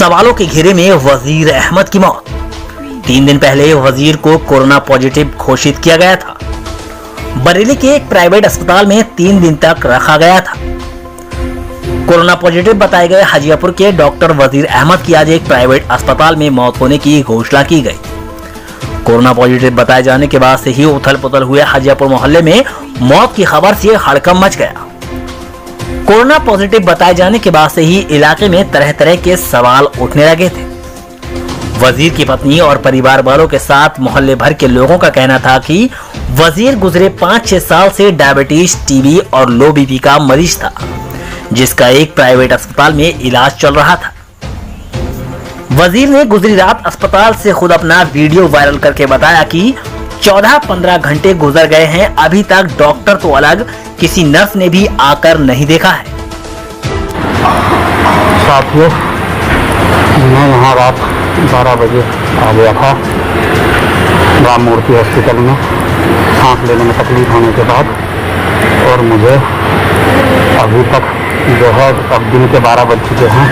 सवालों के घेरे में वजीर अहमद की मौत। 3 दिन पहले वजीर को कोरोना पॉजिटिव घोषित किया गया था। बरेली के एक प्राइवेट अस्पताल में 3 दिन तक रखा गया था। कोरोना पॉजिटिव बताए गए हाजीपुर के डॉक्टर वजीर अहमद की आज एक प्राइवेट अस्पताल में मौत होने की घोषणा की गई। कोरोना पॉजिटिव बताए जाने के बाद से ही उथल पुथल हुए हाजीपुर मोहल्ले में मौत की खबर से हड़कंप मच गया। कोरोना पॉजिटिव बताए जाने के बाद से ही इलाके में तरह तरह के सवाल उठने लगे थे। वजीर की पत्नी और परिवार वालों के साथ मोहल्ले भर के लोगों का कहना था कि वजीर गुजरे 5-6 साल से डायबिटीज, टीबी और लो बीपी का मरीज था, जिसका एक प्राइवेट अस्पताल में इलाज चल रहा था। वजीर ने गुजरी रात अस्पताल से खुद अपना वीडियो वायरल करके बताया कि 14-15 घंटे गुजर गए हैं, अभी तक डॉक्टर तो अलग किसी नर्स ने भी आकर नहीं देखा है। साथियों, मैं यहाँ रात 12 बजे आ गया था राम मूर्ति हॉस्पिटल में सांस लेने में तकलीफ होने के बाद, और मुझे अभी तक जो है अब दिन के 12 बज चुके हैं,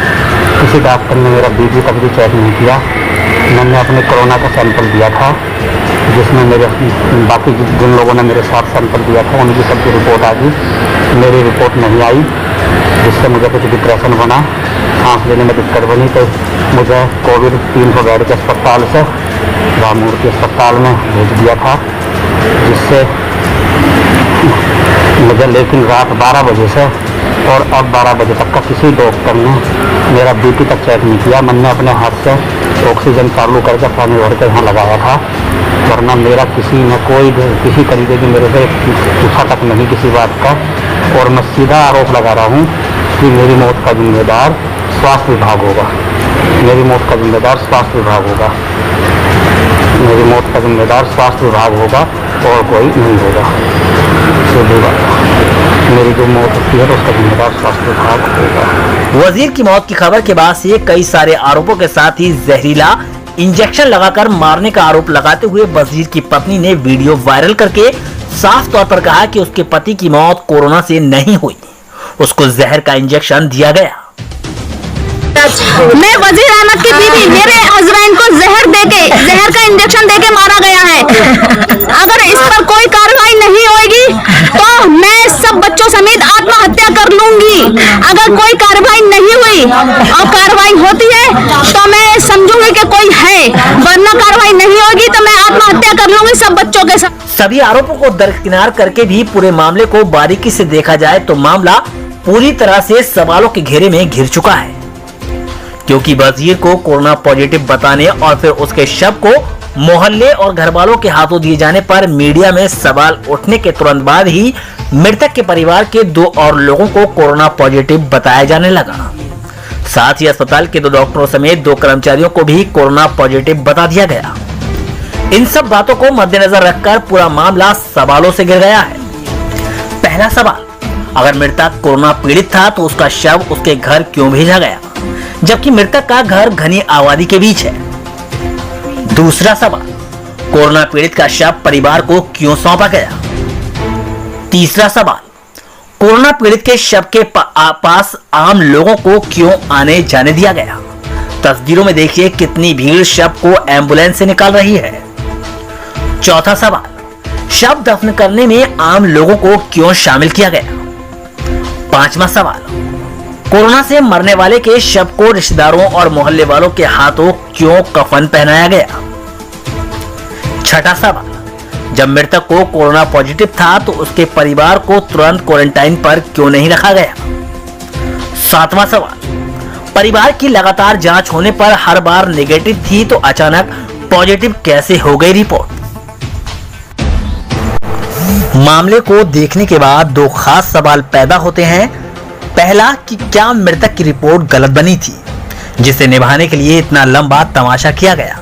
किसी डॉक्टर ने मेरा बीपी तक भी चेक नहीं किया। मैंने अपने कोरोना का सैंपल दिया था, जिसमें मेरे बाकी जिन लोगों ने मेरे साथ सैंपल दिया था उनकी सबकी रिपोर्ट आ गई, मेरी रिपोर्ट नहीं आई, जिससे मुझे कुछ डिप्रेशन बना, सांस लेने में दिक्कत बनी। तो मुझे कोविड 300 बेड के अस्पताल से राम मूर्ति अस्पताल में भेज दिया था, जिससे मुझे लेकिन रात 12 बजे से और अब 12 बजे तक का किसी डॉक्टर ने मेरा बीपी तक चेक नहीं किया। मैंने अपने हाथ से ऑक्सीजन चालू करके पानी भर के यहाँ लगाया था, वरना मेरा किसी ने कोई किसी तरीके की मेरे से पूछा तक नहीं किसी बात का। और मैं सीधा आरोप लगा रहा हूँ कि मेरी मौत का जिम्मेदार स्वास्थ्य विभाग होगा, मेरी मौत का जिम्मेदार स्वास्थ्य विभाग होगा, मेरी मौत का जिम्मेदार स्वास्थ्य विभाग होगा और कोई नहीं होगा। सीधी बात, मेरी जो मौत होती है तो उसका जिम्मेदार स्वास्थ्य विभाग होगा। वजीर की मौत की खबर के बाद से कई सारे आरोपों के साथ ही जहरीला इंजेक्शन लगाकर मारने का आरोप लगाते हुए वजीर की पत्नी ने वीडियो वायरल करके साफ तौर पर कहा कि उसके पति की मौत कोरोना से नहीं हुई, उसको जहर का इंजेक्शन दिया गया। मैं वजीर अहमद की बीवी, मेरे हस्बैंड को जहर का इंजेक्शन देके मारा गया है। अगर इस पर कोई कार्रवाई नहीं होगी तो मैं सब बच्चों समेत आत्महत्या कर लूंगी। अगर कोई कार्रवाई नहीं हुई और कार्रवाई होती है तो मैं समझूंगी कि कोई है, वरना कार्रवाई नहीं होगी तो मैं आत्महत्या कर लूंगी सब बच्चों के साथ। सभी आरोपों को दरकिनार करके भी पूरे मामले को बारीकी से देखा जाए तो मामला पूरी तरह से सवालों के घेरे में घिर चुका है, क्योंकि वजीर को कोरोना पॉजिटिव बताने और फिर उसके शव को मोहल्ले और घर वालों के हाथों दिए जाने पर मीडिया में सवाल उठने के तुरंत बाद ही मृतक के परिवार के 2 और लोगों को कोरोना पॉजिटिव बताया जाने लगा। साथ ही अस्पताल के 2 डॉक्टरों समेत 2 कर्मचारियों को भी कोरोना पॉजिटिव बता दिया गया। इन सब बातों को मद्देनजर रखकर पूरा मामला सवालों से घिर गया है। पहला सवाल, अगर मृतक कोरोना पीड़ित था तो उसका शव उसके घर क्यों भेजा गया, जबकि मृतक का घर घनी आबादी के बीच है। दूसरा सवाल, कोरोना पीड़ित का शव परिवार को क्यों सौंपा गया। तीसरा सवाल, कोरोना पीड़ित के शव के पास आम लोगों को क्यों आने जाने दिया गया। तस्वीरों में देखिए कितनी भीड़ शव को एम्बुलेंस से निकाल रही है। चौथा सवाल, शव दफन करने में आम लोगों को क्यों शामिल किया गया। पांचवा सवाल, कोरोना से मरने वाले के शव को रिश्तेदारों और मोहल्ले वालों के हाथों क्यों कफन पहनाया गया। छठा सवाल, जब मृतक को कोरोना पॉजिटिव था तो उसके परिवार को तुरंत क्वारंटाइन पर क्यों नहीं रखा गया। सातवां सवाल, परिवार की लगातार जांच होने पर हर बार नेगेटिव थी तो अचानक पॉजिटिव कैसे हो गई रिपोर्ट। मामले को देखने के बाद 2 खास सवाल पैदा होते हैं। पहला, कि क्या मृतक की रिपोर्ट गलत बनी थी जिसे निभाने के लिए इतना लंबा तमाशा किया गया,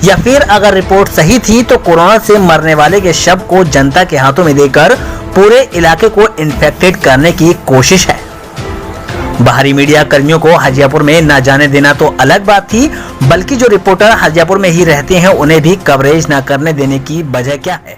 या फिर अगर रिपोर्ट सही थी तो कोरोना से मरने वाले के शव को जनता के हाथों में देकर पूरे इलाके को इन्फेक्टेड करने की कोशिश है। बाहरी मीडिया कर्मियों को हाजीपुर में न जाने देना तो अलग बात थी, बल्कि जो रिपोर्टर हाजीपुर में ही रहते हैं उन्हें भी कवरेज न करने देने की वजह क्या है।